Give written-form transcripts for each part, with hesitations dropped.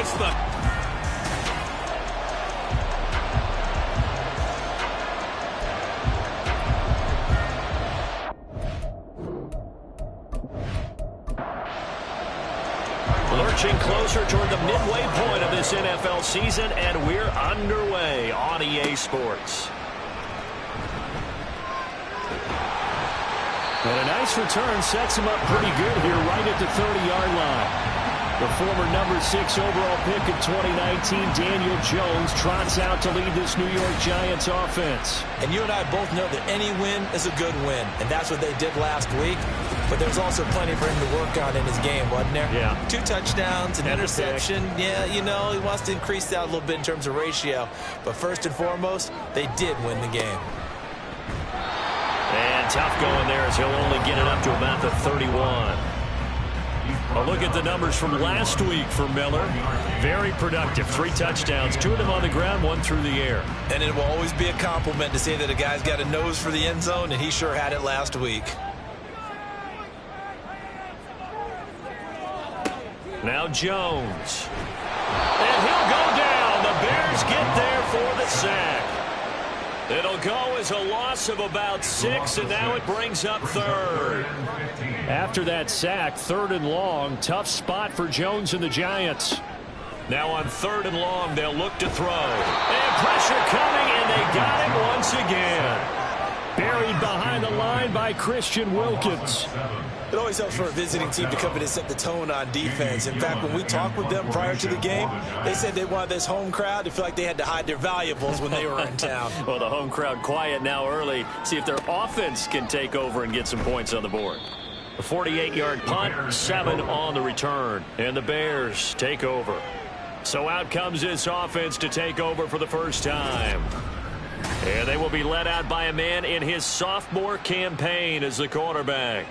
gets the... Lurching closer toward the midway point of this NFL season, and we're underway on EA Sports. And a nice return sets him up pretty good here right at the 30-yard line. The former number 6 overall pick of 2019, Daniel Jones, trots out to lead this New York Giants offense. And you and I both know that any win is a good win, and that's what they did last week. But there's also plenty for him to work on in his game, wasn't there? Yeah. 2 touchdowns, an interception. Yeah, you know, he wants to increase that a little bit in terms of ratio. But first and foremost, they did win the game. And tough going there as he'll only get it up to about the 31. A look at the numbers from last week for Miller. Very productive. 3 touchdowns, 2 of them on the ground, 1 through the air. And it will always be a compliment to say that a guy's got a nose for the end zone, and he sure had it last week. Now Jones. And he'll go down. The Bears get there for the sack. It'll go as a loss of about 6, and now it brings up 3rd. After that sack, 3rd and long. Tough spot for Jones and the Giants. Now on 3rd and long, they'll look to throw. And pressure coming, and they got him once again. Buried behind the line by Christian Wilkins. It always helps for a visiting team to come in and set the tone on defense. In fact, when we talked with them prior to the game, they said they wanted this home crowd to feel like they had to hide their valuables when they were in town. Well, the home crowd quiet now early. See if their offense can take over and get some points on the board. A 48-yard punt, 7 on the return. And the Bears take over. So out comes this offense to take over for the first time. And they will be led out by a man in his sophomore campaign as the quarterback.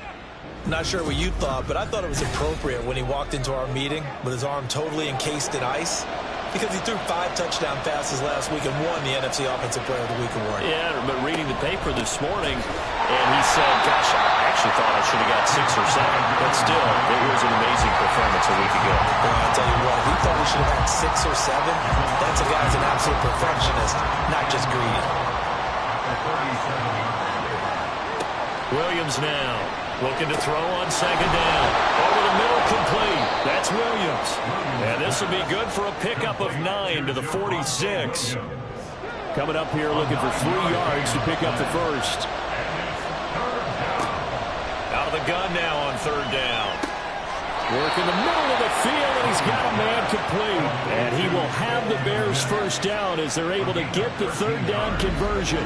Not sure what you thought, but I thought it was appropriate when he walked into our meeting with his arm totally encased in ice, because he threw 5 touchdown passes last week and won the NFC Offensive Player of the Week award. Yeah, but reading the paper this morning, and he said, gosh, I actually thought I should have got 6 or 7, but still, it was an amazing performance a week ago. Well, I'll tell you what, if he thought he should have had 6 or 7, that's a guy who's an absolute perfectionist, not just greedy. Williams now. Looking to throw on 2nd down. Over the middle, complete. That's Williams. And this will be good for a pickup of 9 to the 46. Coming up here looking for 3 yards to pick up the first. Out of the gun now on 3rd down. Work in the middle of the field, and he's got a man complete. And he will have the Bears first down as they're able to get the 3rd down conversion.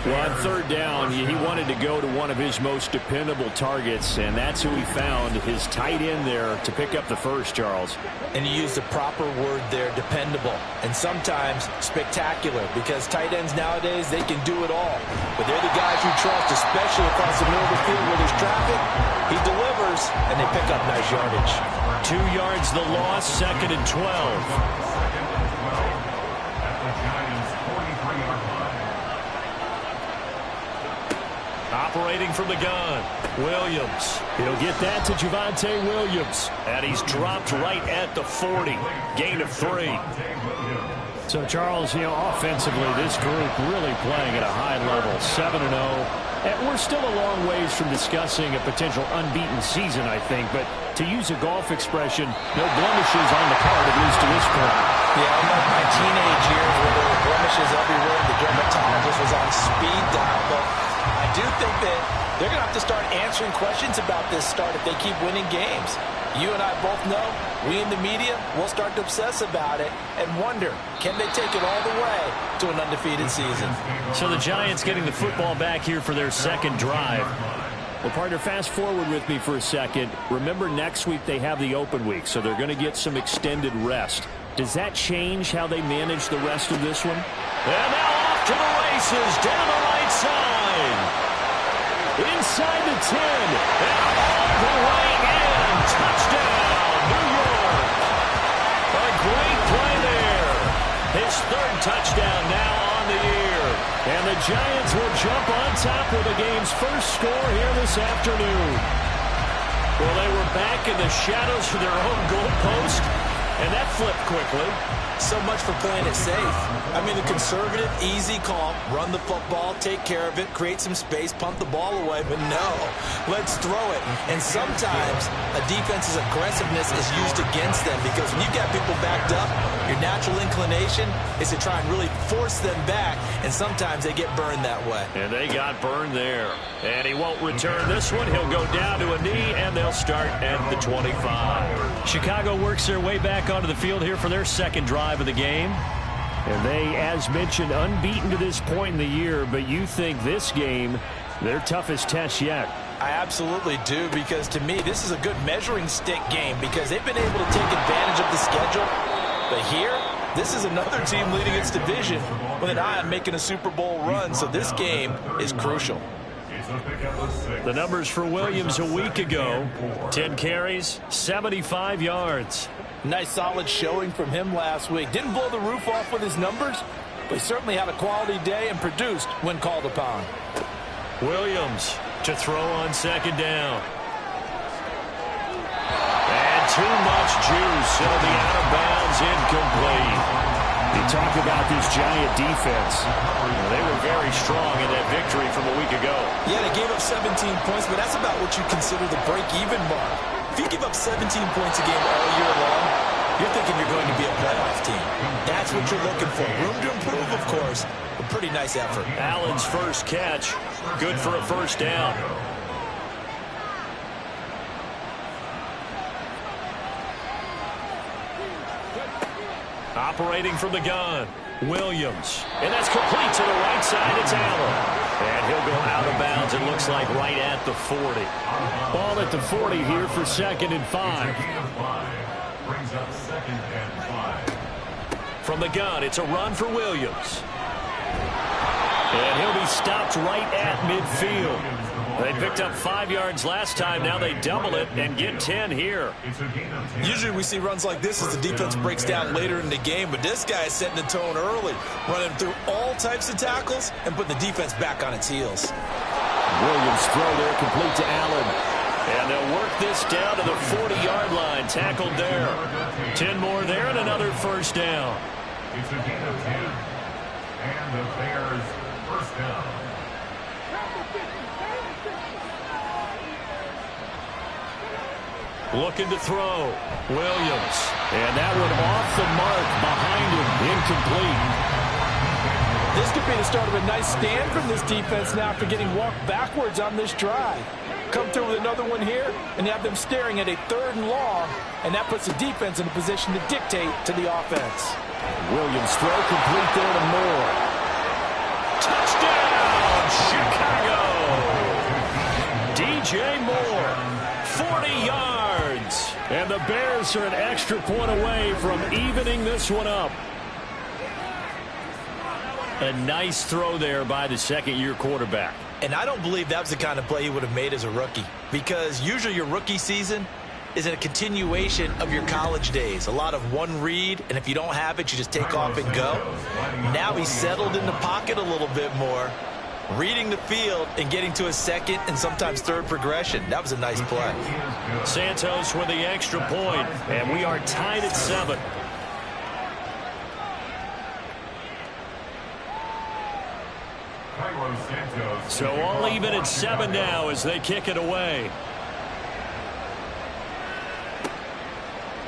Well, on 3rd down, he wanted to go to one of his most dependable targets, and that's who he found, his tight end there, to pick up the first, Charles. And you used the proper word there, dependable, and sometimes spectacular, because tight ends nowadays, they can do it all. But they're the guys you trust, especially across the middle of the field where there's traffic. He delivers, and they pick up nice yardage. 2 yards the loss, 2nd and 12. Operating from the gun, Williams. He'll get that to Javonte Williams. And he's dropped right at the 40. Gain of 3. So, Charles, offensively, this group really playing at a high level, 7-0. And we're still a long ways from discussing a potential unbeaten season, I think. But to use a golf expression, no blemishes on the card, at least to this point. Yeah, unlike my teenage years where there were blemishes everywhere, the dermatologist was on speed dial. But I do think that they're going to have to start answering questions about this start if they keep winning games. You and I both know, we in the media will start to obsess about it and wonder, can they take it all the way to an undefeated season? So the Giants getting the football back here for their 2nd drive. Well, partner, fast forward with me for a second. Remember, next week they have the open week, so they're going to get some extended rest. Does that change how they manage the rest of this one? And now off to the races, down the right side. Inside the 10, and all the way in. Touchdown, New York. A great play there. His 3rd touchdown now on the year. And the Giants will jump on top with the game's first score here this afternoon. Well, they were back in the shadows for their own goalpost, And that flipped quickly. So much for playing it safe. I mean, the conservative, easy call, run the football, take care of it, create some space, pump the ball away, but no, let's throw it. And sometimes a defense's aggressiveness is used against them because when you got people backed up, your natural inclination is to try and really force them back, and sometimes they get burned that way. And they got burned there. And he won't return this one. He'll go down to a knee, and they'll start at the 25. Chicago works their way back onto the field here for their second drive of the game. And they, as mentioned, unbeaten to this point in the year, but you think this game, their toughest test yet. I absolutely do, because to me, this is a good measuring stick game because they've been able to take advantage of the schedule. But here, this is another team leading its division with an eye on making a Super Bowl run, so this game is crucial. The numbers for Williams a week ago, 10 carries, 75 yards. Nice solid showing from him last week. Didn't blow the roof off with his numbers, but he certainly had a quality day and produced when called upon. Williams to throw on second down. And too much juice. It'll be out of bounds, incomplete. You talk about this Giant defense. They were very strong in that victory from a week ago. Yeah, they gave up 17 points, but that's about what you consider the break-even mark. If you give up 17 points a game all year long, you're thinking you're going to be a playoff team. That's what you're looking for. Room to improve, of course, but pretty nice effort. Allen's first catch, good for a first down. Operating from the gun, Williams. And that's complete to the right side. It's Allen. And he'll go out of bounds, it looks like, right at the 40. Ball at the 40 here for 2nd and 5. Brings up 2nd and 5. From the gun, it's a run for Williams. And he'll be stopped right at midfield. They picked up 5 yards last time. Now they double it and get 10 here. Usually we see runs like this as the defense breaks down later in the game, but this guy is setting the tone early, running through all types of tackles and putting the defense back on its heels. Williams throw there, complete to Allen. And they'll work this down to the 40-yard line. Tackled there. 10 more there and another first down. It's a gain of 10. And the Bears first down. Looking to throw. Williams. And that one off the mark behind him. Incomplete. This could be the start of a nice stand from this defense now after getting walked backwards on this drive. Come through with another one here, and you have them staring at a 3rd and long, and that puts the defense in a position to dictate to the offense. Williams throw complete there to Moore. Touchdown, Chicago! DJ Moore, 40 yards. And the Bears are an extra point away from evening this one up. A nice throw there by the second-year quarterback. And I don't believe that was the kind of play he would have made as a rookie, because usually your rookie season is a continuation of your college days. A lot of one read, and if you don't have it, you just take off and go. Now he's settled in the pocket a little bit more, reading the field and getting to a second and sometimes third progression. That was a nice play. Santos with the extra point, and we are tied at 7. So all even at 7 now as they kick it away.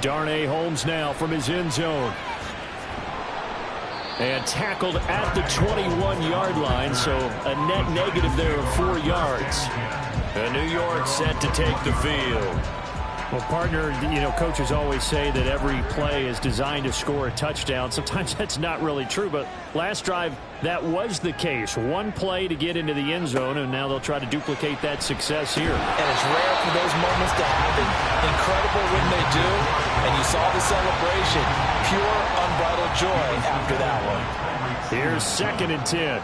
Darnay Holmes now from his end zone. And tackled at the 21-yard line, so a net negative there of 4 yards. And New York set to take the field. Well, partner, you know, coaches always say that every play is designed to score a touchdown. Sometimes that's not really true, but last drive, that was the case. One play to get into the end zone, and now they'll try to duplicate that success here. And it's rare for those moments to happen. Incredible when they do. And you saw the celebration. Pure, unbridled joy after that one. Here's 2nd and 10.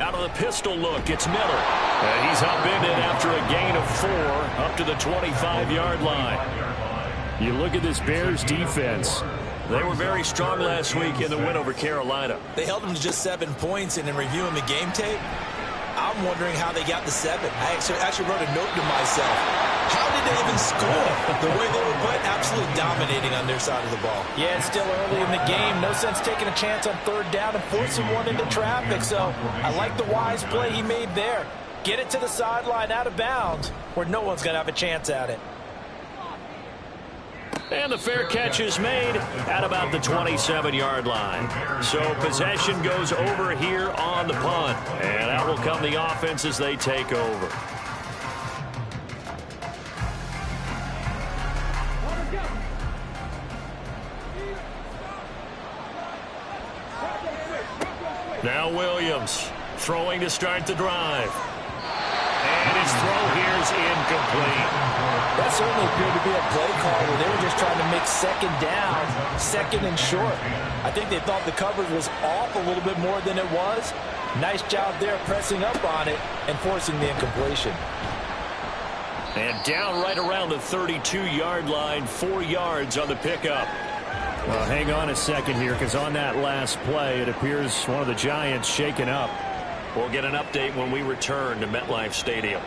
Out of the pistol look, it's Miller. And he's upended after a gain of 4 up to the 25-yard line. You look at this Bears defense. They were very strong last week in the win over Carolina. They held them to just 7 points, and in reviewing the game tape, I'm wondering how they got the 7. I actually wrote a note to myself. How did they even score? The way they were playing, absolutely dominating on their side of the ball. Yeah, it's still early in the game. No sense taking a chance on 3rd down and forcing one into traffic. So I like the wise play he made there. Get it to the sideline out of bounds where no one's going to have a chance at it. And the fair catch is made at about the 27-yard line. So possession goes over here on the punt. And out will come the offense as they take over. Now Williams throwing to start the drive. And his throw here is incomplete. That certainly appeared to be a play call where they were just trying to make 2nd down, 2nd and short. I think they thought the coverage was off a little bit more than it was. Nice job there pressing up on it and forcing the incompletion. And down right around the 32-yard line, 4 yards on the pickup. Well, hang on a second here, because on that last play, it appears one of the Giants shaken up. We'll get an update when we return to MetLife Stadium.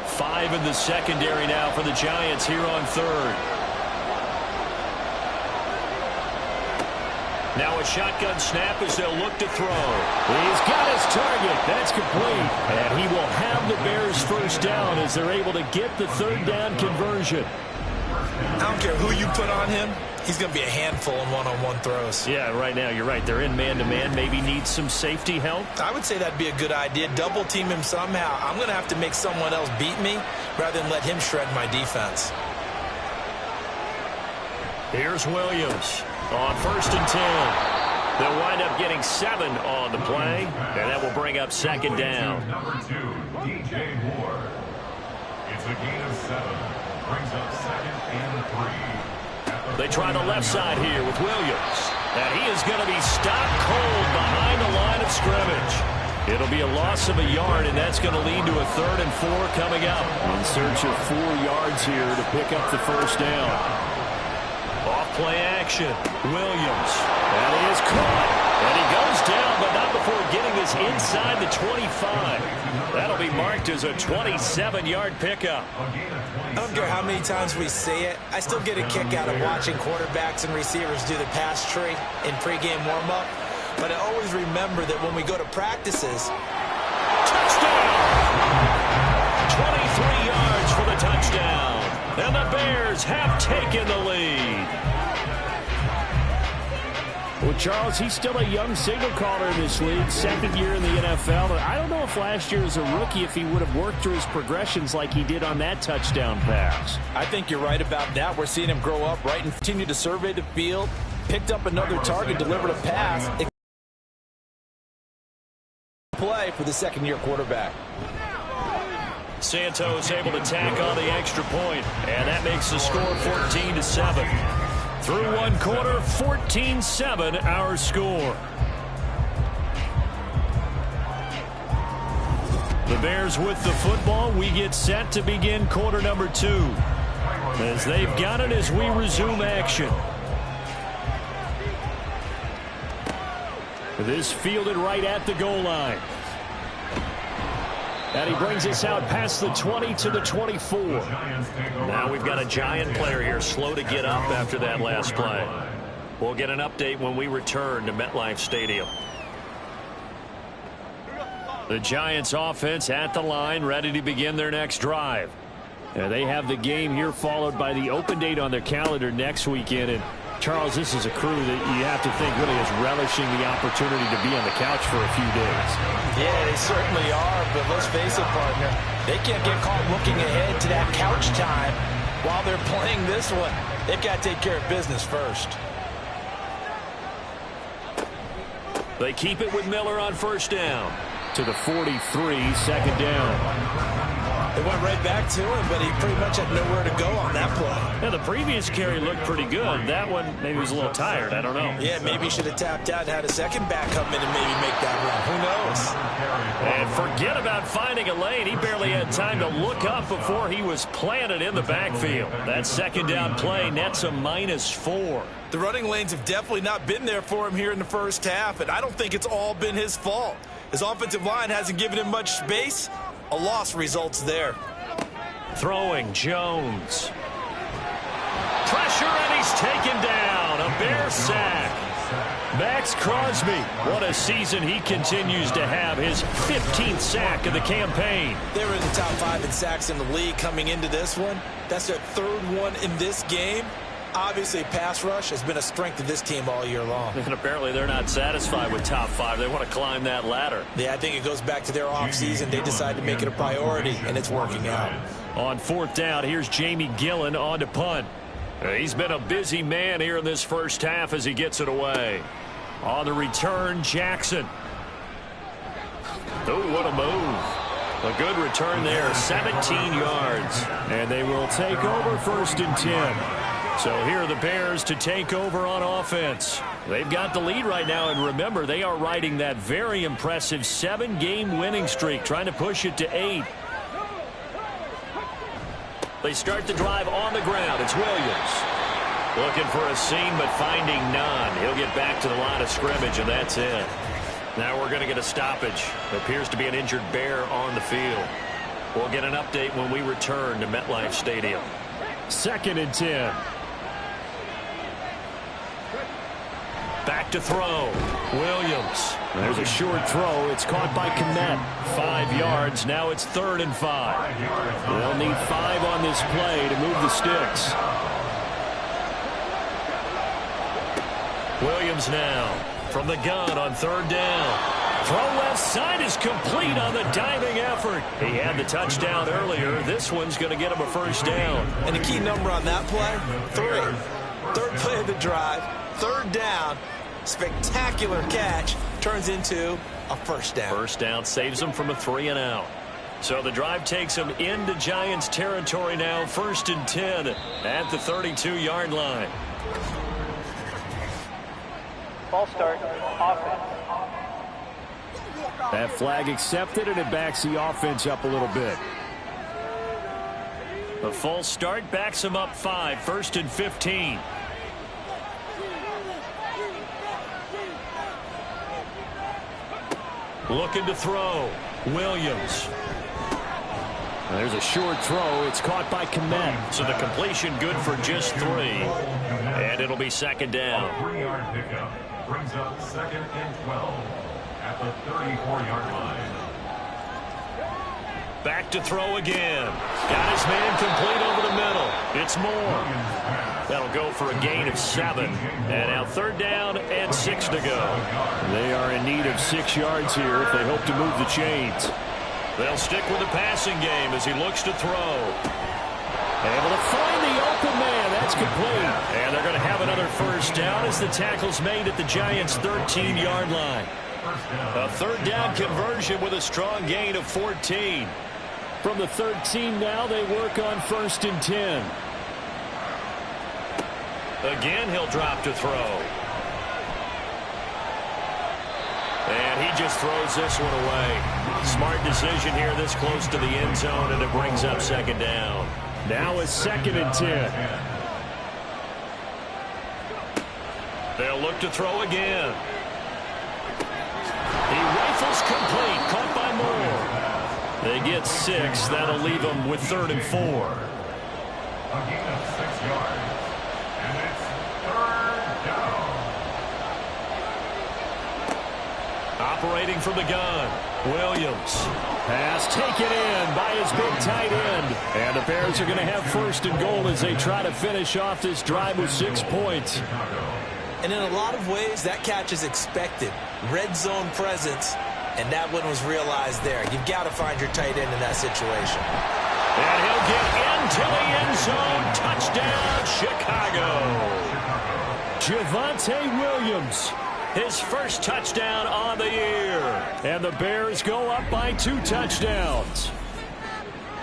5 in the secondary now for the Giants here on 3rd. Now a shotgun snap as they'll look to throw. He's got his target. That's complete. And he will have the Bears 1st down as they're able to get the 3rd down conversion. I don't care who you put on him. He's going to be a handful in one-on-one throws. Yeah, right now, you're right. They're in man-to-man. Maybe need some safety help. I would say that'd be a good idea. Double team him somehow. I'm going to have to make someone else beat me rather than let him shred my defense. Here's Williams on 1st and 10. They'll wind up getting 7 on the play, and that will bring up 2nd down. Number 2, DJ Moore. It's a gain of 7. Brings up 2nd and 3. They try the left side here with Williams. And he is going to be stopped cold behind the line of scrimmage. It'll be a loss of a yard, and that's going to lead to a 3rd and 4 coming up. In search of 4 yards here to pick up the 1st down. Off play action. Williams. And he is caught. And he goes down, but not before getting this inside the 25. That'll be marked as a 27-yard pickup. I don't care how many times we say it. I still get a kick out of watching quarterbacks and receivers do the pass tree in pregame warm-up. But I always remember that when we go to practices, touchdown! 23 yards for the touchdown. And the Bears have taken the lead. Well, Charles, he's still a young signal caller in this league, 2nd year in the NFL. But I don't know if last year as a rookie, if he would have worked through his progressions like he did on that touchdown pass. I think you're right about that. We're seeing him grow up, right, and continue to survey the field. Picked up another target, delivered a pass. Play for the 2nd-year quarterback. Santos able to tack on the extra point, and that makes the score 14-7. Through 1 quarter, 14-7 our score. The Bears with the football. We get set to begin quarter number 2. As they've got it as we resume action. This fielded right at the goal line. And he brings us out past the 20 to the 24. Now we've got a Giant player here slow to get up after that last play. We'll get an update when we return to MetLife Stadium. The Giants offense at the line, ready to begin their next drive. And they have the game here followed by the open date on their calendar next weekend. And Charles, this is a crew that you have to think really is relishing the opportunity to be on the couch for a few days. Yeah, they certainly are, but let's face it, partner. They can't get caught looking ahead to that couch time while they're playing this one. They've got to take care of business first. They keep it with Miller on 1st down. To the 43, 2nd down. They went right back to him, but he pretty much had nowhere to go on that play. Yeah, the previous carry looked pretty good. That one maybe was a little tired. I don't know. Yeah, maybe he should have tapped out and had a second back come in and maybe make that run. Who knows? And forget about finding a lane. He barely had time to look up before he was planted in the backfield. That 2nd down play nets a -4. The running lanes have definitely not been there for him here in the first half, and I don't think it's all been his fault. His offensive line hasn't given him much space. A loss results there. Throwing, Jones. Pressure, and he's taken down. A Bear sack. Max Crosby, what a season he continues to have. His 15th sack of the campaign. They were in the top 5 in sacks in the league coming into this one. That's their 3rd one in this game. Obviously, pass rush has been a strength of this team all year long. And apparently they're not satisfied with top 5. They want to climb that ladder. Yeah, I think it goes back to their offseason. They decided to make it a priority, and it's working out. On 4th down, here's Jamie Gillen on to punt. He's been a busy man here in this first half as he gets it away. On the return, Jackson. Oh, what a move. A good return there, 17 yards. And they will take over 1st and 10. So here are the Bears to take over on offense. They've got the lead right now, and remember, they are riding that very impressive 7-game winning streak, trying to push it to 8. They start the drive on the ground. It's Williams. Looking for a seam, but finding none. He'll get back to the line of scrimmage, and that's it. Now we're going to get a stoppage. There appears to be an injured Bear on the field. We'll get an update when we return to MetLife Stadium. 2nd and 10. Back to throw. Williams. There's a short throw. It's caught by Kmet. 5 yards. Now it's 3rd and 5. They'll need 5 on this play to move the sticks. Williams now from the gun on 3rd down. Throw left side is complete on the diving effort. He had the touchdown earlier. This one's going to get him a 1st down. And the key number on that play, 3. 3rd play of the drive, 3rd down. Spectacular catch turns into a 1st down. 1st down saves them from a 3 and out. So the drive takes them into Giants territory now. 1st and 10 at the 32-yard line. Ball start, offense. That flag accepted, and it backs the offense up a little bit. The false start backs them up 5. 1st and 15. Looking to throw. Williams. There's a short throw. It's caught by Kmet. So the completion good for just 3. And it'll be 2nd down. A 3-yard pickup brings up 2nd and 12 at the 34-yard line. Back to throw again. Got his man complete over the middle. It's Moore. That'll go for a gain of 7. And now 3rd down and 6 to go. They are in need of 6 yards here if they hope to move the chains. They'll stick with the passing game as he looks to throw. Able to find the open man. That's complete. And they're going to have another 1st down as the tackle's made at the Giants' 13-yard line. A 3rd down conversion with a strong gain of 14. From the 13 now, they work on 1st and 10. Again, he'll drop to throw. And he just throws this one away. Smart decision here this close to the end zone, and it brings up 2nd down. Now it's 2nd and 10. They'll look to throw again. He rifles complete, caught by Moore. They get 6. That'll leave them with 3rd and 4. A gain of 6 yards. And it's 3rd down. Operating from the gun, Williams. Pass taken in by his big tight end. And the Bears are going to have 1st and goal as they try to finish off this drive with 6 points. And in a lot of ways, that catch is expected. Red zone presence, and that one was realized there. You've got to find your tight end in that situation. And he'll get into the end zone. Touchdown, Chicago. Javonte Williams. His 1st touchdown on the year. And the Bears go up by 2 touchdowns.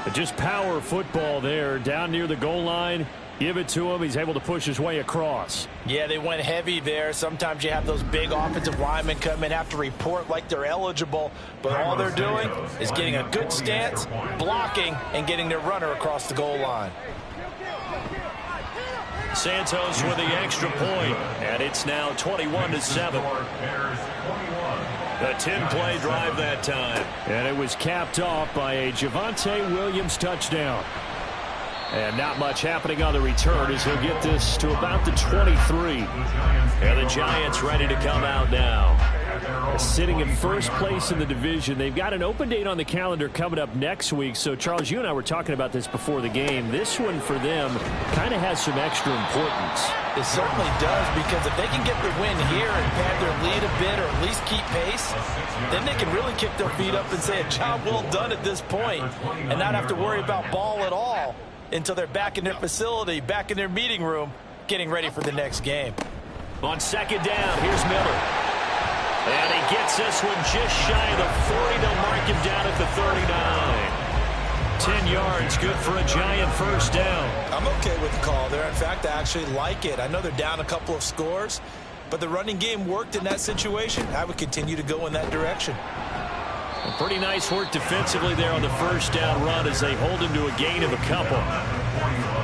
But just power football there down near the goal line. Give it to him. He's able to push his way across. Yeah, they went heavy there. Sometimes you have those big offensive linemen come in, have to report like they're eligible. But all they're doing is getting a good stance, blocking, and getting their runner across the goal line. Santos with the extra point, and it's now 21-7. A 10-play drive that time. And it was capped off by a Javonte Williams touchdown. And not much happening on the return as he'll get this to about the 23. And the Giants ready to come out now. Sitting in first place in the division. They've got an open date on the calendar coming up next week. So, Charles, you and I were talking about this before the game. This one for them kind of has some extra importance. It certainly does, because if they can get the win here and pad their lead a bit or at least keep pace, then they can really kick their feet up and say a job well done at this point and not have to worry about ball at all until they're back in their facility, back in their meeting room, getting ready for the next game. On second down, here's Miller. And he gets this one just shy of the 40. They'll mark him down at the 39. 10 yards, good for a Giant first down. I'm okay with the call there. In fact, I actually like it. I know they're down a couple of scores, but the running game worked in that situation. I would continue to go in that direction. Well, pretty nice work defensively there on the first down run as they hold him to a gain of a couple.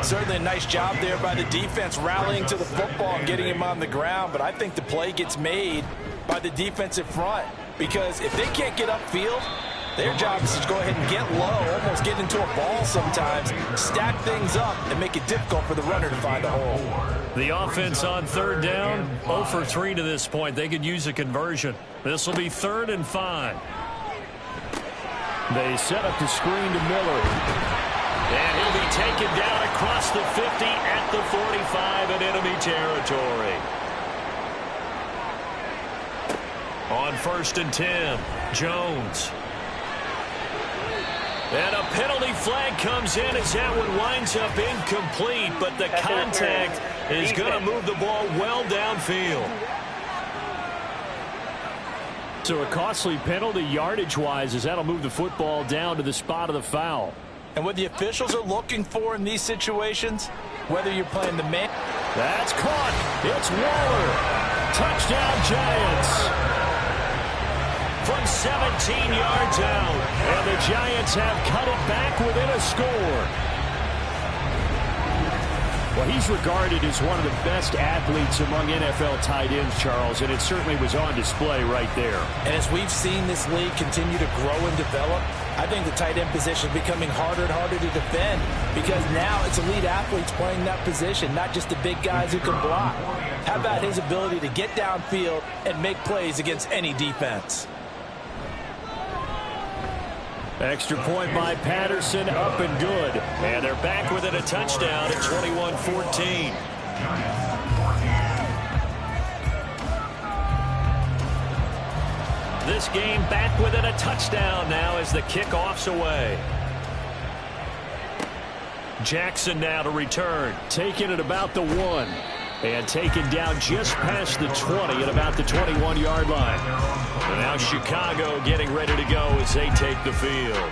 Certainly a nice job there by the defense rallying to the football and getting him on the ground, but I think the play gets made by the defensive front, because if they can't get upfield, their job is to go ahead and get low, almost get into a ball sometimes, stack things up, and make it difficult for the runner to find a hole. The offense on third down, 0 for 3 to this point. They could use a conversion. This will be 3rd and 5. They set up the screen to Miller. And he'll be taken down across the 50 at the 45 in enemy territory. On 1st and 10, Jones. And a penalty flag comes in as that one winds up incomplete, but the contact is going to move the ball well downfield. So a costly penalty yardage-wise as that'll move the football down to the spot of the foul. And what the officials are looking for in these situations, whether you're playing the man. That's caught. It's Waller. Touchdown, Giants. From 17 yards out. And the Giants have cut it back within a score. Well, he's regarded as one of the best athletes among NFL tight ends, Charles, and it certainly was on display right there. And as we've seen this league continue to grow and develop, I think the tight end position is becoming harder and harder to defend, because now it's elite athletes playing that position, not just the big guys who can block. How about his ability to get downfield and make plays against any defense? Extra point by Patterson, up and good. And they're back within a touchdown at 21-14. This game back within a touchdown now as the kickoff's away. Jackson now to return. Taken at about the 1. And taken down just past the 20 at about the 21-yard line. And now Chicago getting ready to go as they take the field.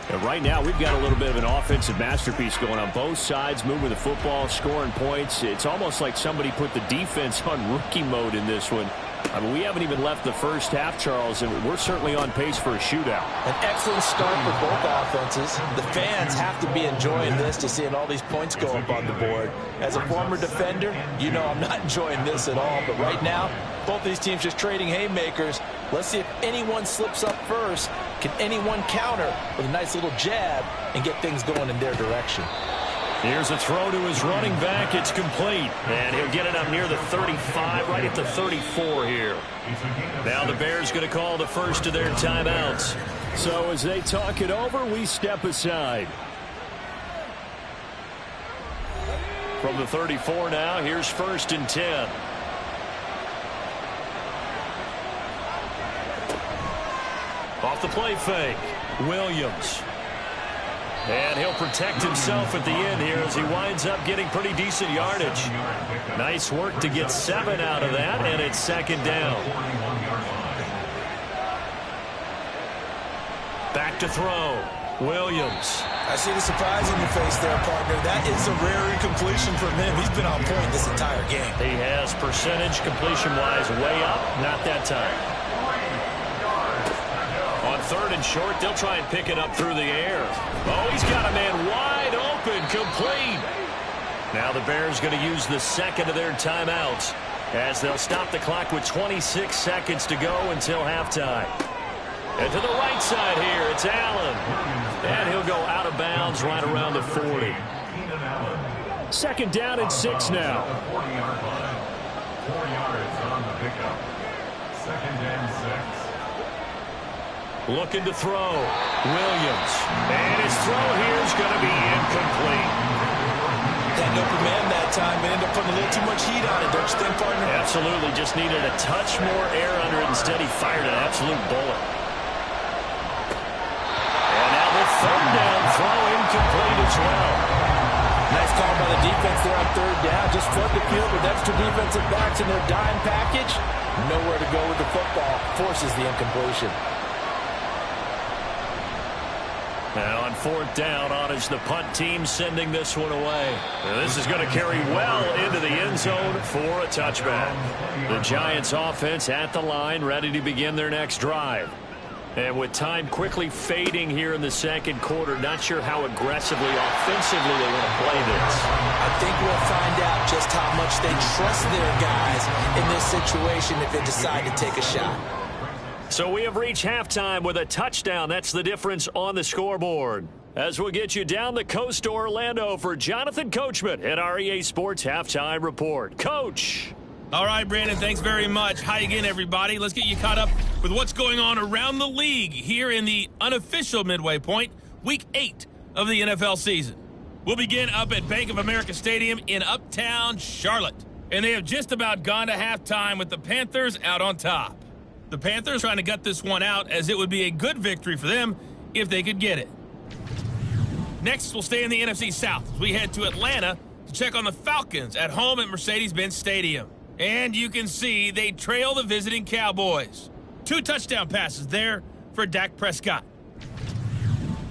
And right now we've got a little bit of an offensive masterpiece going on both sides, moving the football, scoring points. It's almost like somebody put the defense on rookie mode in this one. I mean, we haven't even left the first half, Charles, and we're certainly on pace for a shootout. An excellent start for both offenses. The fans have to be enjoying this, to seeing all these points go up on the board. As a former defender, you know I'm not enjoying this at all. But right now, both these teams just trading haymakers. Let's see if anyone slips up first. Can anyone counter with a nice little jab and get things going in their direction? Here's a throw to his running back. It's complete. And he'll get it up near the 35, right at the 34 here. Now the Bears going to call the first of their timeouts. So as they talk it over, we step aside. From the 34 now, here's 1st and 10. Off the play fake, Williams. And he'll protect himself at the end here as he winds up getting pretty decent yardage. Nice work to get 7 out of that, and it's 2nd down. Back to throw, Williams. I see the surprise on your face there, partner. That is a rare incompletion from him. He's been on point this entire game. He has percentage completion-wise way up, not that time. On 3rd and short, they'll try and pick it up through the air. Oh, he's got a man wide open, complete. Now the Bears going to use the second of their timeouts as they'll stop the clock with 26 seconds to go until halftime. And to the right side here, it's Allen. And he'll go out of bounds right around the 40. Second down and 6 now. 40-yard line. 4 yards on the pickup. Second and 6. Looking to throw. Williams. And his throw here is going to be incomplete. Had no command that time, but ended up putting a little too much heat on it, don't you think, partner? Absolutely. Just needed a touch more air under it. Instead, he fired an absolute bullet. And now the third down throw incomplete as well. Nice call by the defense there on third down. Just flood the field with extra defensive backs in their dime package. Nowhere to go with the football. Forces the incompletion. Now on fourth down, on is the punt team sending this one away. Now this is going to carry well into the end zone for a touchback. The Giants offense at the line, ready to begin their next drive. And with time quickly fading here in the second quarter, not sure how aggressively, offensively they want to play this. I think we'll find out just how much they trust their guys in this situation if they decide to take a shot. So we have reached halftime with a touchdown. That's the difference on the scoreboard. As we'll get you down the coast to Orlando for Jonathan Coachman at our EA Sports Halftime Report. Coach. All right, Brandon, thanks very much. Hi again, everybody. Let's get you caught up with what's going on around the league here in the unofficial midway point, Week 8 of the NFL season. We'll begin up at Bank of America Stadium in Uptown Charlotte. And they have just about gone to halftime with the Panthers out on top. The Panthers trying to gut this one out as it would be a good victory for them if they could get it. Next, we'll stay in the NFC South as we head to Atlanta to check on the Falcons at home at Mercedes-Benz Stadium. And you can see they trail the visiting Cowboys. 2 touchdown passes there for Dak Prescott.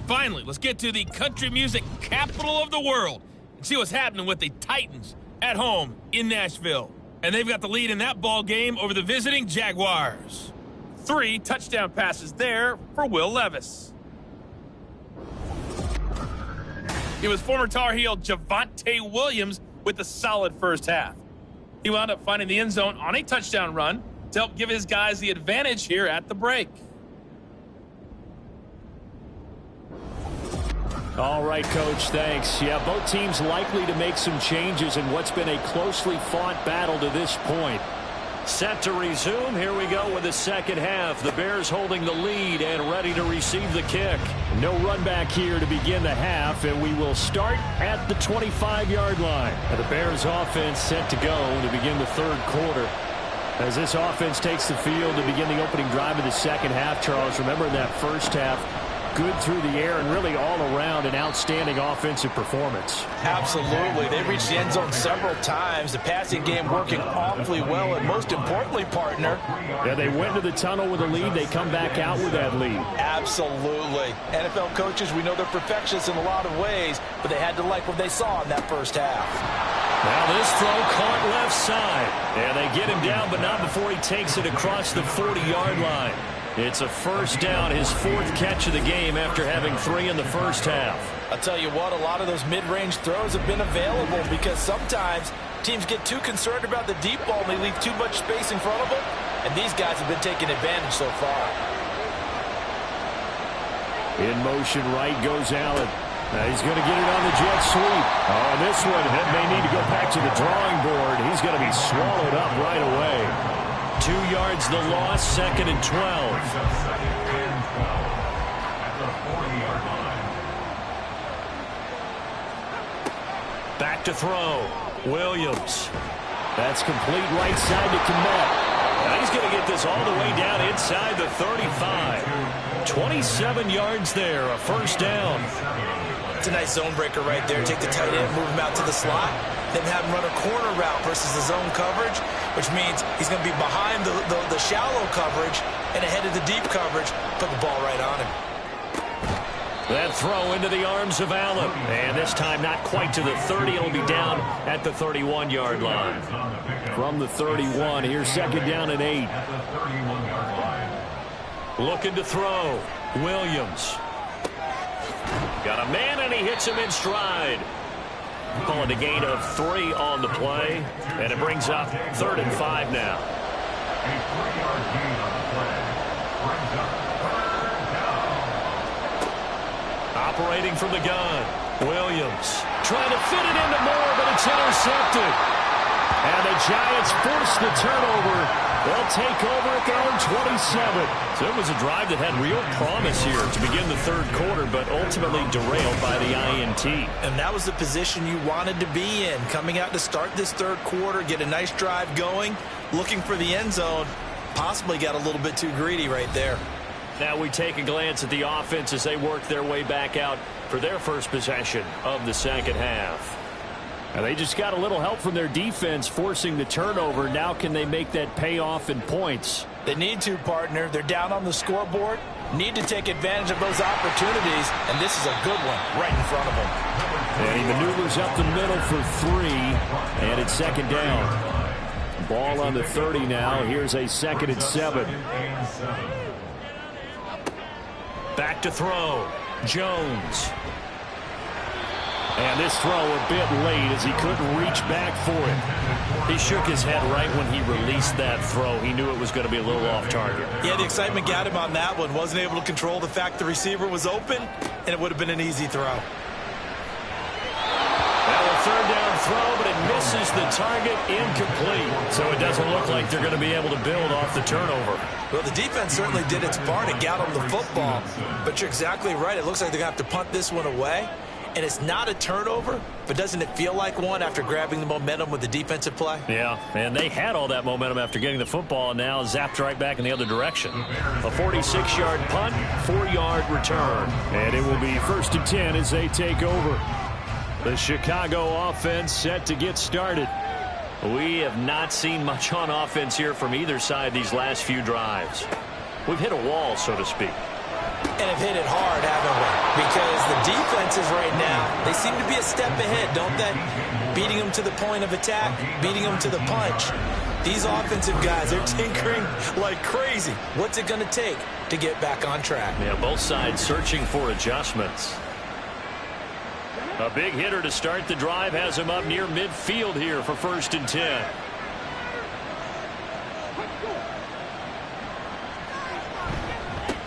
Finally, let's get to the country music capital of the world and see what's happening with the Titans at home in Nashville. And they've got the lead in that ball game over the visiting Jaguars. 3 touchdown passes there for Will Levis. It was former Tar Heel Javonte Williams with a solid first half. He wound up finding the end zone on a touchdown run to help give his guys the advantage here at the break. All right, Coach, thanks. Yeah, both teams likely to make some changes in what's been a closely fought battle to this point. Set to resume. Here we go with the second half. The Bears holding the lead and ready to receive the kick. No run back here to begin the half, and we will start at the 25-yard line. And the Bears offense set to go to begin the third quarter. As this offense takes the field to begin the opening drive of the second half, Charles, remember in that first half, good through the air and really all around an outstanding offensive performance. Absolutely. They reached the end zone several times. The passing game working awfully well, and most importantly, partner. Yeah, they went to the tunnel with a lead. They come back out with that lead. Absolutely. NFL coaches, we know they're perfectionists in a lot of ways, but they had to like what they saw in that first half. Now this throw caught left side. And they get him down, but not before he takes it across the 40-yard line. It's a first down, his 4th catch of the game after having 3 in the first half. I'll tell you what, a lot of those mid-range throws have been available because sometimes teams get too concerned about the deep ball and they leave too much space in front of them, and these guys have been taking advantage so far. In motion right goes Allen. Now he's going to get it on the jet sweep. Oh, this one may need to go back to the drawing board. He's going to be swallowed up right away. 2 yards the loss, 2nd and 12. Second and 12 at the 40-yard line. Back to throw. Williams. That's complete right side to Kmet. Now he's going to get this all the way down inside the 35. 27 yards there, a first down. It's a nice zone breaker right there. Take the tight end, move him out to the slot, then have him run a corner route versus the zone coverage, which means he's going to be behind the shallow coverage and ahead of the deep coverage. Put the ball right on him. That throw into the arms of Allen. And this time not quite to the 30. It'll be down at the 31-yard line. From the 31, here's second down and 8. Looking to throw. Williams. Got a man, and he hits him in stride. Call it a gain of 3 on the play, and it brings up 3rd and 5 now. A 3-yard gain on the play brings up 3rd down. Operating from the gun, Williams trying to fit it into Moore, but it's intercepted. And the Giants force the turnover. They'll take over at their own 27. So it was a drive that had real promise here to begin the 3rd quarter, but ultimately derailed by the INT. And that was the position you wanted to be in. Coming out to start this 3rd quarter, get a nice drive going, looking for the end zone. Possibly got a little bit too greedy right there. Now we take a glance at the offense as they work their way back out for their first possession of the 2nd half. And they just got a little help from their defense forcing the turnover. Now can they make that pay off in points? They need to, partner. They're down on the scoreboard. Need to take advantage of those opportunities, and this is a good one right in front of them. And he maneuvers up the middle for 3, and it's 2nd down. Ball on the 30 now. Here's a 2nd and 7. Back to throw. Jones. And this throw a bit late as he couldn't reach back for it. He shook his head right when he released that throw. He knew it was going to be a little off target. Yeah, the excitement got him on that one. Wasn't able to control the fact the receiver was open, and it would have been an easy throw. Now a 3rd down throw, but it misses the target, incomplete. So it doesn't look like they're going to be able to build off the turnover. Well, the defense certainly did its part and got them the football. But you're exactly right. It looks like they're going to have to punt this one away. And it's not a turnover, but doesn't it feel like one after grabbing the momentum with the defensive play? Yeah, and they had all that momentum after getting the football, and now zapped right back in the other direction. A 46-yard punt, 4-yard return. And it will be 1st and 10 as they take over. The Chicago offense set to get started. We have not seen much on offense here from either side these last few drives. We've hit a wall, so to speak. And have hit it hard, haven't we? Because the defenses right now, they seem to be a step ahead, don't they? Beating them to the point of attack, beating them to the punch. These offensive guys, they're tinkering like crazy. What's it going to take to get back on track? Yeah, both sides searching for adjustments. A big hitter to start the drive has him up near midfield here for 1st and 10.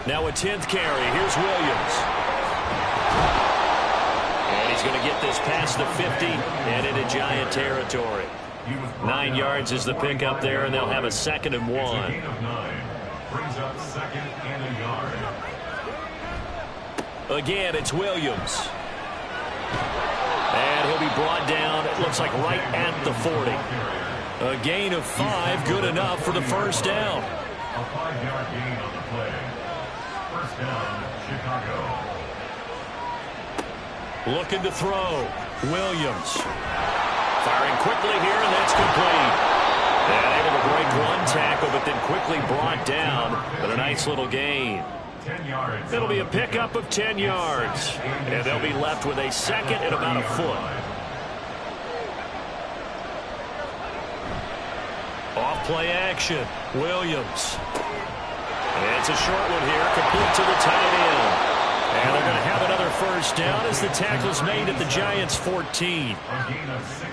Now a 10th carry. Here's Williams. And he's going to get this past the 50 and into Giant territory. 9 yards is the pickup there, and they'll have a 2nd and 1. It's a gain of 9. Brings up 2nd and a yard. Again, it's Williams. And he'll be brought down, it looks like right at the 40. A gain of 5, good enough for the 1st down. A 5-yard gain on the play. 1st down, Chicago. Looking to throw. Williams. Firing quickly here, and that's complete. And able to break one tackle, but then quickly brought down. But a nice little gain. 10 yards. It'll be a pickup of 10 yards. And they'll be left with a 2nd and about a foot. Off play action. Williams. It's a short one here, complete to the tight end. And they're going to have another 1st down as the tackle's made at the Giants' 14.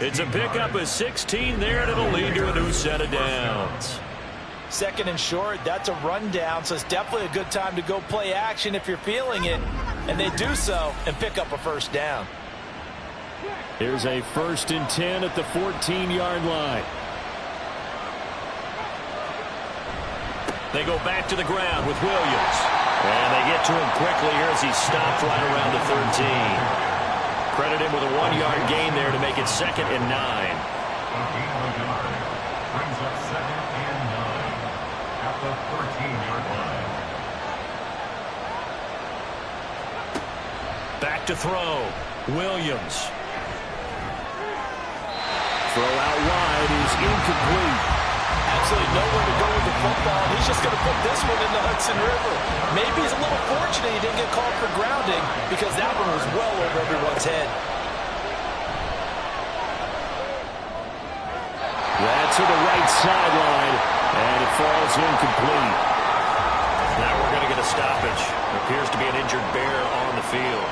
It's a pickup of 16 there, and it'll lead to a new set of downs. 2nd and short, that's a rundown, so it's definitely a good time to go play action if you're feeling it. And they do so and pick up a 1st down. Here's a 1st and 10 at the 14-yard line. They go back to the ground with Williams. And they get to him quickly here as he stopped right around the 13. Credit him with a 1-yard gain there to make it 2nd and 9. A gain of a yard. Brings up 2nd and 9 at the 13-yard line. Back to throw. Williams. Throw out wide is incomplete. Absolutely nowhere to go with the football. He's just going to put this one in the Hudson River. Maybe he's a little fortunate he didn't get called for grounding because that one was well over everyone's head. That's to the right sideline, and it falls incomplete. Now we're going to get a stoppage. There appears to be an injured bear on the field.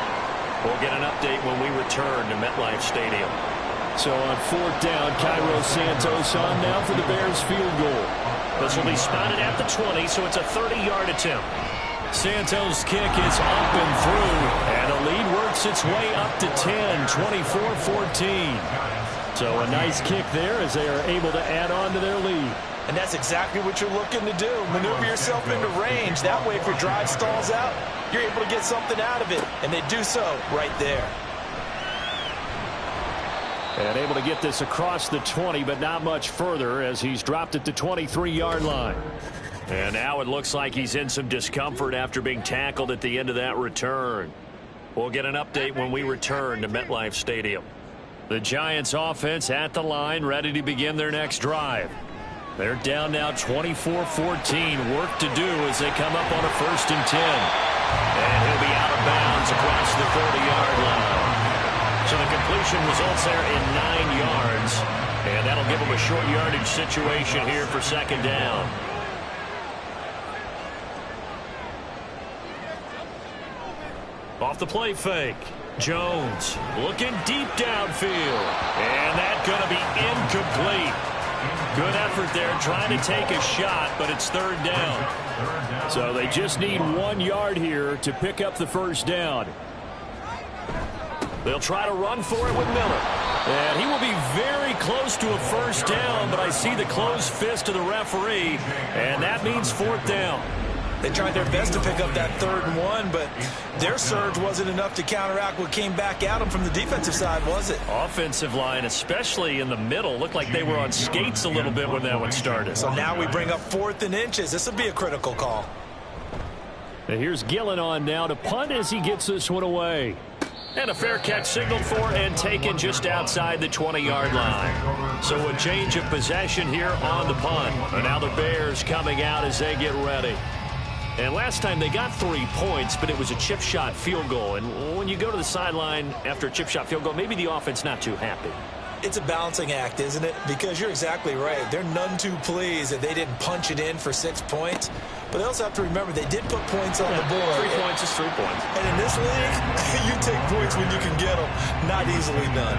We'll get an update when we return to MetLife Stadium. So on 4th down, Cairo Santos on now for the Bears field goal. This will be spotted at the 20, so it's a 30-yard attempt. Santos' kick is up and through, and the lead works its way up to 10, 24-14. So a nice kick there as they are able to add on to their lead. And that's exactly what you're looking to do. Maneuver yourself into range. That way, if your drive stalls out, you're able to get something out of it. And they do so right there. And able to get this across the 20, but not much further as he's dropped at the 23-yard line. And now it looks like he's in some discomfort after being tackled at the end of that return. We'll get an update when we return to MetLife Stadium. The Giants offense at the line, ready to begin their next drive. They're down now 24-14. Work to do as they come up on a 1st and 10. And he'll be out of bounds across the 30-yard line. So the completion results there in 9 yards. And that'll give them a short yardage situation here for 2nd down. Off the play fake. Jones looking deep downfield. And that's going to be incomplete. Good effort there trying to take a shot, but it's 3rd down. So they just need 1 yard here to pick up the 1st down. They'll try to run for it with Miller. And he will be very close to a 1st down, but I see the closed fist of the referee, and that means 4th down. They tried their best to pick up that 3rd and 1, but their surge wasn't enough to counteract what came back at them from the defensive side, was it? Offensive line, especially in the middle, looked like they were on skates a little bit when that one started. So now we bring up 4th and inches. This will be a critical call. And here's Gillen on now to punt as he gets this one away. And a fair catch signaled for and taken just outside the 20-yard line. So a change of possession here on the punt. And now the Bears coming out as they get ready. And last time they got 3 points, but it was a chip shot field goal. And when you go to the sideline after a chip shot field goal, maybe the offense not too happy. It's a balancing act, isn't it? Because you're exactly right. They're none too pleased that they didn't punch it in for 6 points. But they also have to remember they did put points on the board. 3 points is 3 points. And in this league, you take points when you can get them. Not easily done.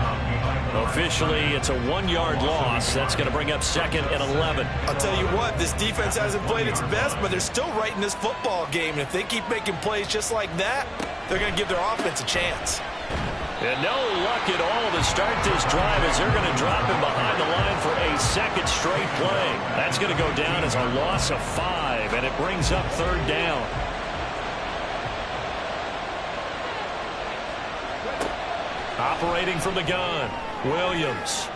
Officially, it's a 1-yard loss. That's going to bring up 2nd and 11. I'll tell you what, this defense hasn't played its best, but they're still right in this football game. And if they keep making plays just like that, they're going to give their offense a chance. And no luck at all to start this drive as they're going to drop him behind the line for a 2nd straight play. That's going to go down as a loss of 5, and it brings up 3rd down. Operating from the gun, Williams.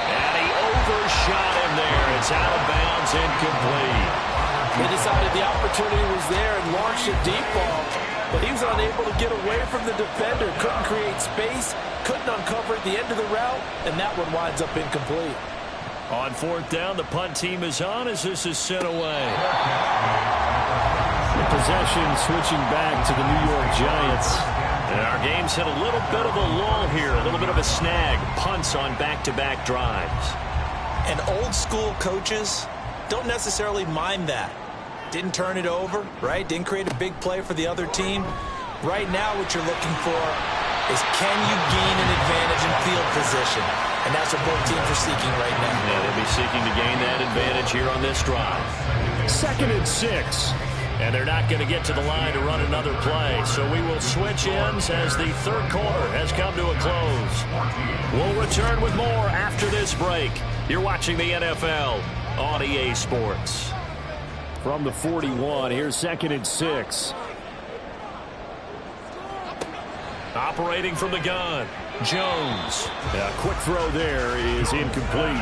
And he overshot him there. It's out of bounds, incomplete. They decided the opportunity was there and launched a deep ball. But he was unable to get away from the defender. Couldn't create space. Couldn't uncover at the end of the route. And that one winds up incomplete. On 4th down, the punt team is on as this is sent away. The possession switching back to the New York Giants. And our game's hit a little bit of a lull here. A little bit of a snag. Punts on back-to-back drives. And old school coaches don't necessarily mind that. Didn't turn it over, right? Didn't create a big play for the other team. Right now what you're looking for is can you gain an advantage in field position? And that's what both teams are seeking right now. Yeah, they'll be seeking to gain that advantage here on this drive. 2nd and 6. And they're not going to get to the line to run another play. So we will switch ends as the 3rd quarter has come to a close. We'll return with more after this break. You're watching the NFL on EA Sports. From the 41, here's 2nd and 6. Operating from the gun, Jones. A quick throw there is incomplete.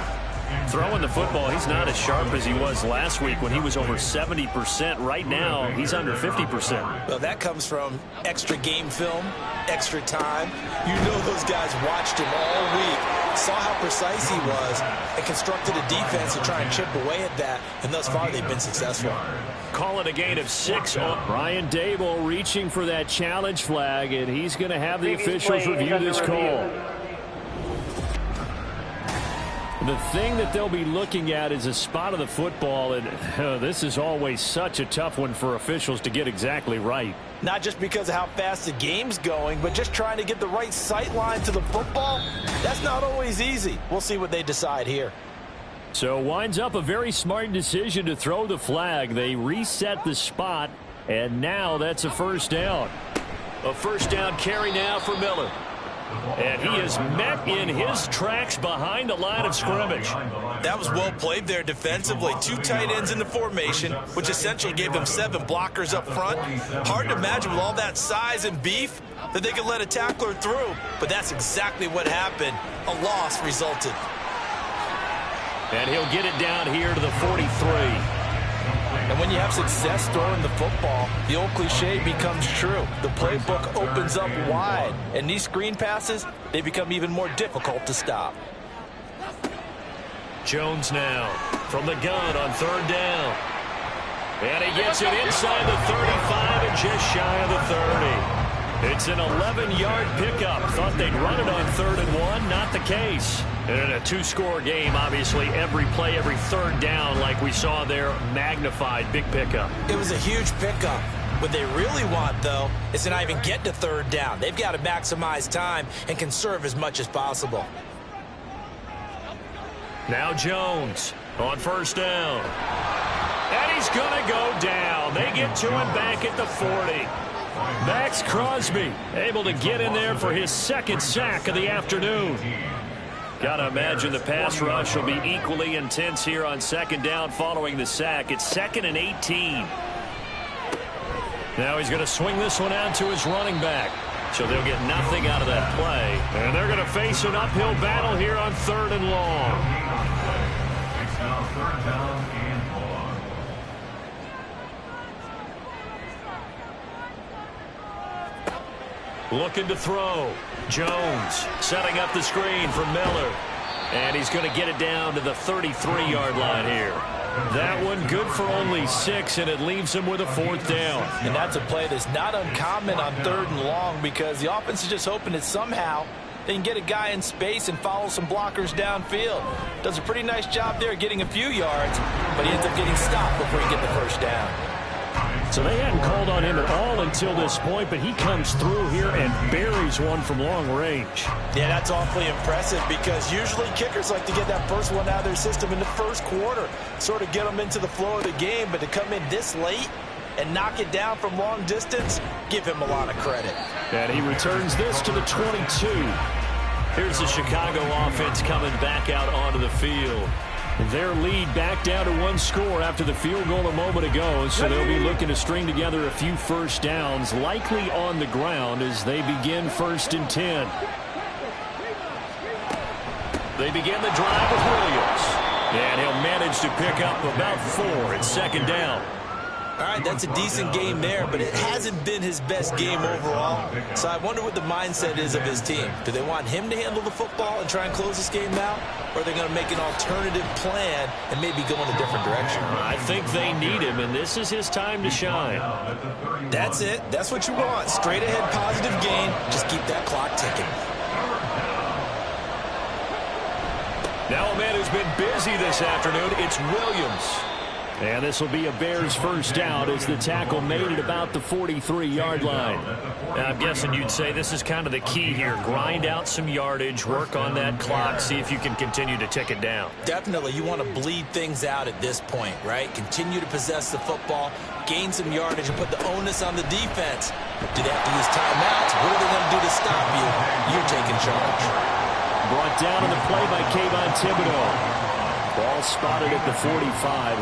Throwing the football, he's not as sharp as he was last week when he was over 70%. Right now, he's under 50%. Well, that comes from extra game film, extra time. You know those guys watched him all week, saw how precise he was, and constructed a defense to try and chip away at that, and thus far they've been successful. Call it a gain of 6. Brian Daboll reaching for that challenge flag, and he's going to have the officials review this call. The thing that they'll be looking at is a spot of the football, and this is always such a tough one for officials to get exactly right. Not just because of how fast the game's going, but just trying to get the right sight line to the football. That's not always easy. We'll see what they decide here. So winds up a very smart decision to throw the flag. They reset the spot, and now that's a first down. A first down carry now for Miller. And he is met in his tracks behind the line of scrimmage. That was well played there defensively. 2 tight ends in the formation, which essentially gave them 7 blockers up front. Hard to imagine with all that size and beef that they could let a tackler through. But that's exactly what happened. A loss resulted. And he'll get it down here to the 43. And when you have success throwing the football, the old cliche becomes true. The playbook opens up wide. And these screen passes, they become even more difficult to stop. Jones now from the gun on third down. And he gets it inside the 35 and just shy of the 30. It's an 11-yard pickup. Thought they'd run it on 3rd and 1. Not the case. And in a 2-score game, obviously, every play, every third down, like we saw there, magnified. Big pickup. It was a huge pickup. What they really want, though, is to not even get to 3rd down. They've got to maximize time and conserve as much as possible. Now Jones on first down. And he's going to go down. They get to him back at the 40. Max Crosby able to get in there for his 2nd sack of the afternoon. Got to imagine the pass rush will be equally intense here on 2nd down following the sack. It's 2nd and 18. Now he's going to swing this one out to his running back. So they'll get nothing out of that play. And they're going to face an uphill battle here on 3rd and long. It's now 3rd down and long. Looking to throw. Jones setting up the screen for Miller. And he's going to get it down to the 33-yard line here. That one good for only 6, and it leaves him with a 4th down. And that's a play that's not uncommon on 3rd and long because the offense is just hoping that somehow they can get a guy in space and follow some blockers downfield. Does a pretty nice job there getting a few yards, but he ends up getting stopped before he gets the first down. So they hadn't called on him at all until this point, but he comes through here and buries one from long range. Yeah, that's awfully impressive because usually kickers like to get that first one out of their system in the first quarter, sort of get them into the flow of the game, but to come in this late and knock it down from long distance, give him a lot of credit. And he returns this to the 22. Here's the Chicago offense coming back out onto the field. Their lead back down to 1 score after the field goal a moment ago, so they'll be looking to string together a few first downs, likely on the ground as they begin 1st and 10. They begin the drive with Williams, and he'll manage to pick up about 4 at 2nd down. All right, that's a decent game there, but it hasn't been his best game overall. So I wonder what the mindset is of his team. Do they want him to handle the football and try and close this game out? Or are they going to make an alternative plan and maybe go in a different direction? I think they need him, and this is his time to shine. That's it. That's what you want. Straight ahead positive gain. Just keep that clock ticking. Now a man who's been busy this afternoon, it's Williams. And this will be a Bears first down as the tackle made at about the 43-yard line. Now, I'm guessing you'd say this is kind of the key here. Grind out some yardage, work on that clock, see if you can continue to tick it down. Definitely, you want to bleed things out at this point, right? Continue to possess the football, gain some yardage, and put the onus on the defense. Do they have to use timeouts? What are they going to do to stop you? You're taking charge. Brought down on the play by Kayvon Thibodeaux. Ball spotted at the 45.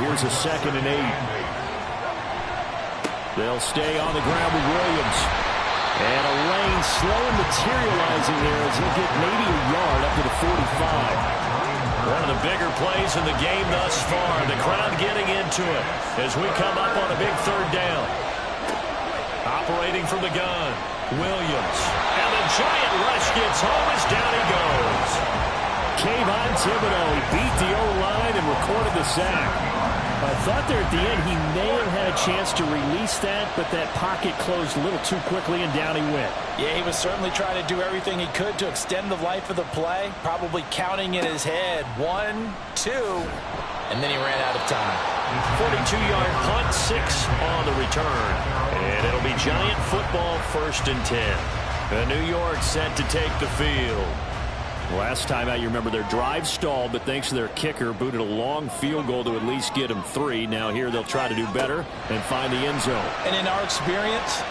Here's a 2nd and 8. They'll stay on the ground with Williams. And a lane slow materializing there as he'll get maybe a yard up to the 45. One of the bigger plays in the game thus far. The crowd getting into it as we come up on a big 3rd down. Operating from the gun, Williams. And the giant rush gets home as down he goes. Kayvon Thibodeaux, he beat the O-line and recorded the sack. I thought there at the end he may have had a chance to release that, but that pocket closed a little too quickly, and down he went. Yeah, he was certainly trying to do everything he could to extend the life of the play, probably counting in his head 1, 2, and then he ran out of time. 42-yard punt, 6 on the return. And it'll be Giant football, 1st and 10. New York set to take the field. Last time out, you remember their drive stalled, but thanks to their kicker, booted a long field goal to at least get them 3. Now here they'll try to do better and find the end zone. And in our experience,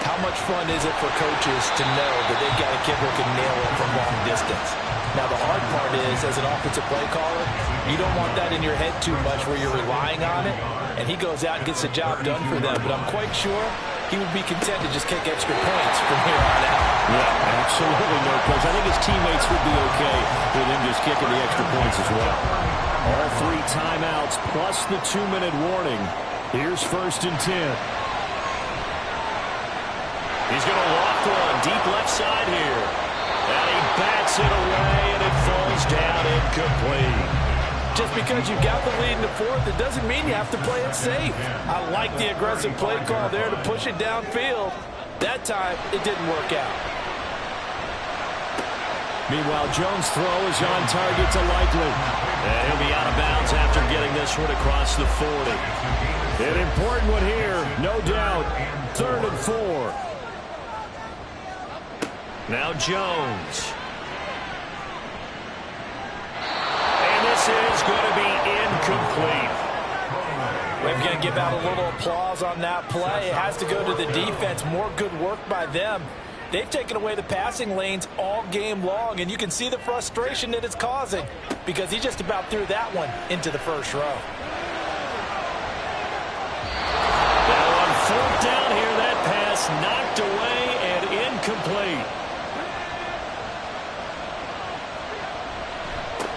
how much fun is it for coaches to know that they've got a kicker who can nail it from long distance? Now, the hard part is, as an offensive play caller, you don't want that in your head too much where you're relying on it, and he goes out and gets the job done for them. But I'm quite sure he would be content to just kick extra points from here on out. Yeah, absolutely no coach. I think his teammates would be okay with him just kicking the extra points as well. All 3 timeouts plus the 2-minute warning. Here's 1st and 10. He's going to loft one deep left side here. And he bats it away, and it falls down incomplete. Just because you got the lead in the 4th, it doesn't mean you have to play it safe. I like the aggressive play call there to push it downfield. That time, it didn't work out. Meanwhile, Jones' throw is on target to Likely. And he'll be out of bounds after getting this one across the 40. An important one here, no doubt. 3rd and 4. Now Jones. And this is going to be incomplete. We're going to give out a little applause on that play. It has to go to the defense. More good work by them. They've taken away the passing lanes all game long, and you can see the frustration that it's causing because he just about threw that one into the first row. Now on 4th down here, that pass knocked away and incomplete.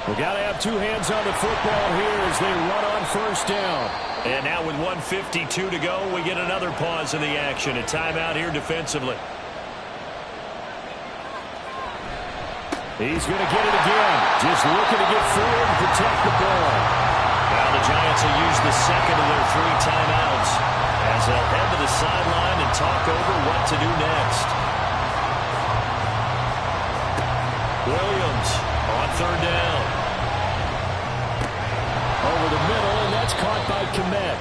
We got to have 2 hands on the football here as they run on 1st down. And now with 1:52 to go, we get another pause in the action. A timeout here defensively. He's going to get it again. Just looking to get forward and protect the ball. Now the Giants will use the 2nd of their 3 timeouts as they'll head to the sideline and talk over what to do next. Williams on 3rd down. Over the middle, and that's caught by Kmet.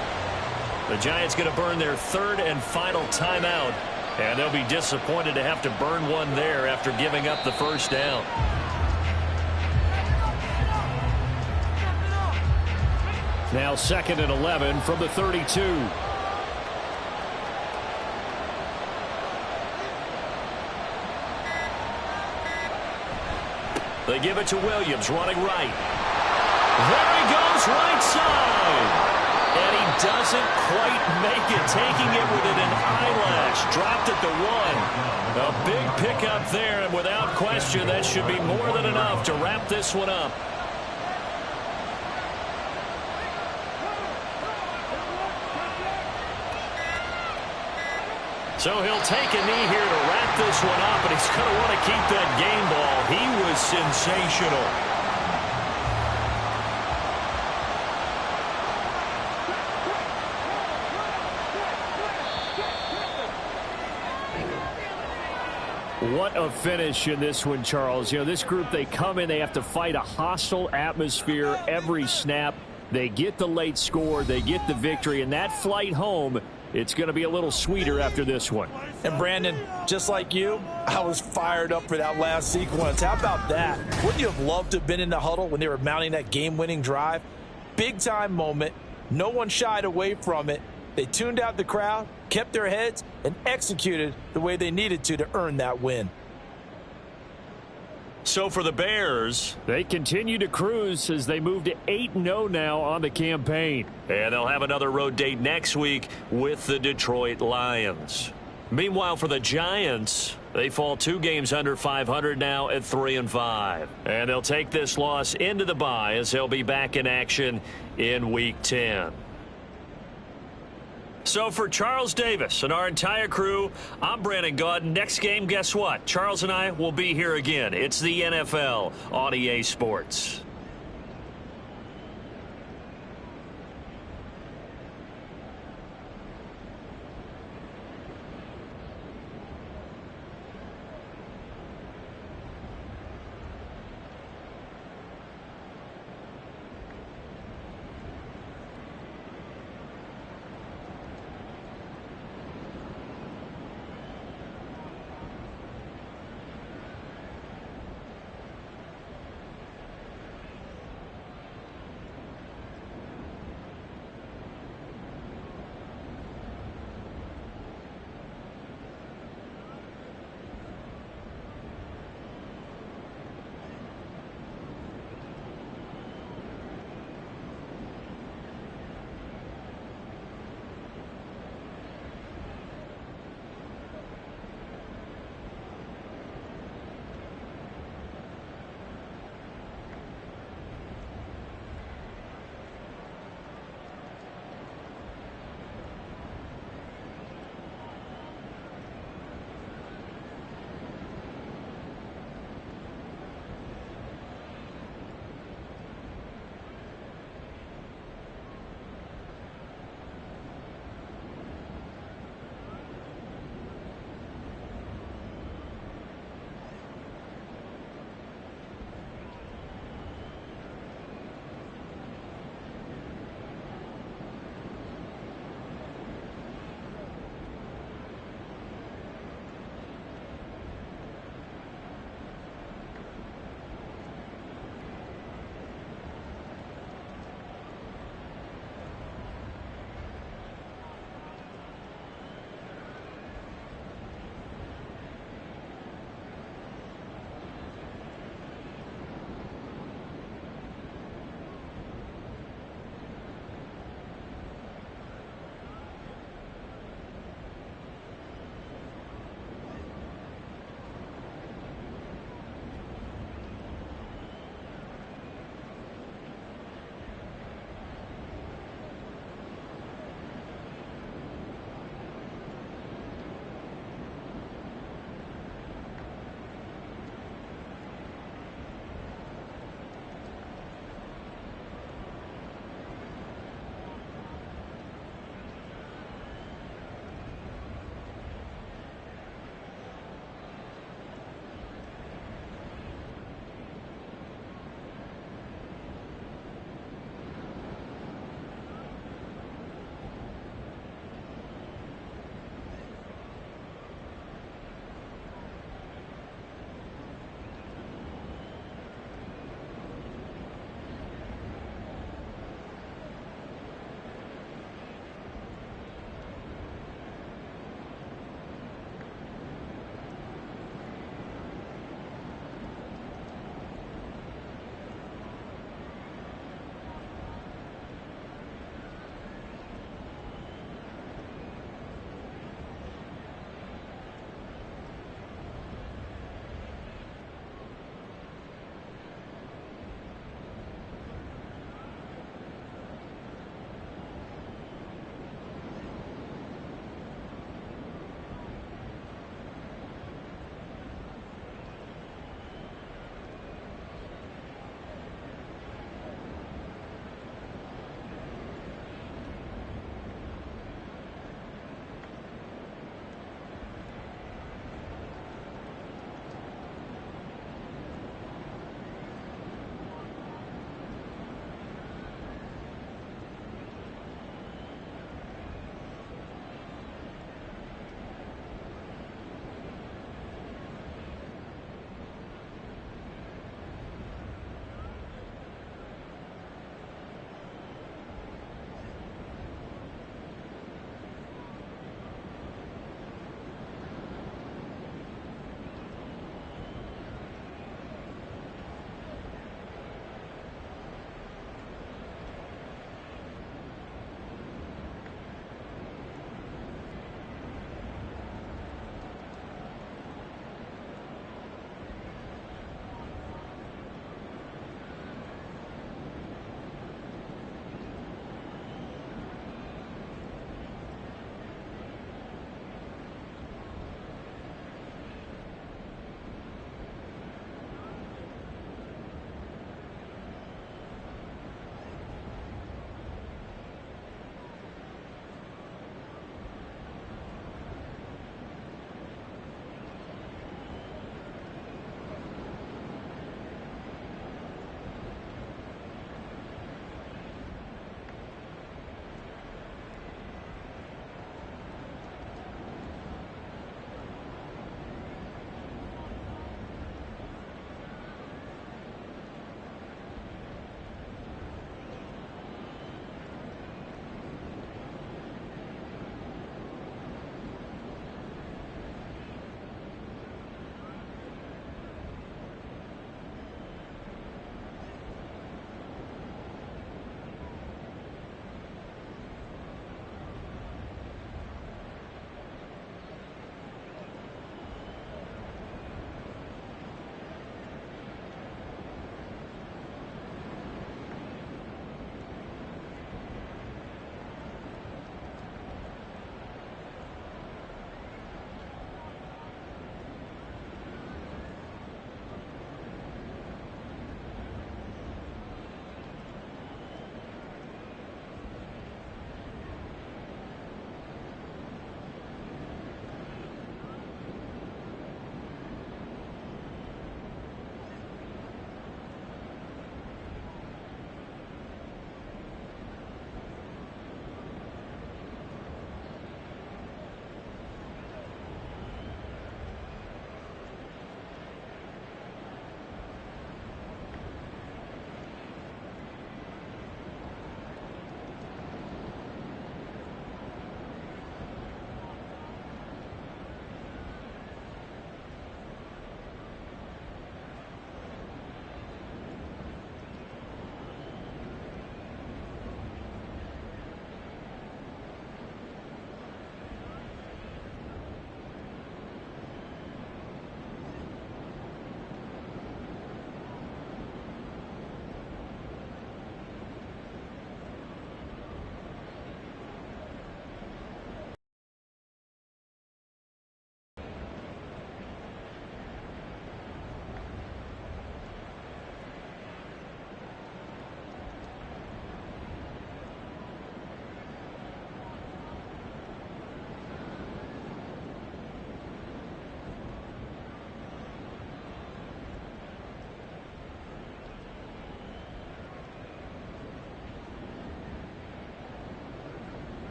The Giants going to burn their 3rd and final timeout. And they'll be disappointed to have to burn one there after giving up the 1st down. Now 2nd and 11 from the 32. They give it to Williams, running right. There he goes, right side. And he doesn't quite make it, taking it within an eyelash. Dropped at the 1. A big pickup there, and without question, that should be more than enough to wrap this one up. So he'll take a knee here to wrap this one up, and he's going to want to keep that game ball. He was sensational. What a finish in this one, Charles. You know, this group, they come in, they have to fight a hostile atmosphere every snap. They get the late score, they get the victory, and that flight home, it's going to be a little sweeter after this one. And Brandon, just like you, I was fired up for that last sequence. How about that? Wouldn't you have loved to have been in the huddle when they were mounting that game-winning drive? Big-time moment. No one shied away from it. They tuned out the crowd, kept their heads, and executed the way they needed to earn that win. So for the Bears, they continue to cruise as they move to 8-0 now on the campaign. And they'll have another road date next week with the Detroit Lions. Meanwhile, for the Giants, they fall 2 games under 500 now at 3-5. And they'll take this loss into the bye as they'll be back in action in Week 10. So for Charles Davis and our entire crew, I'm Brandon Gaudin. Next game, guess what? Charles and I will be here again. It's the NFL on EA Sports.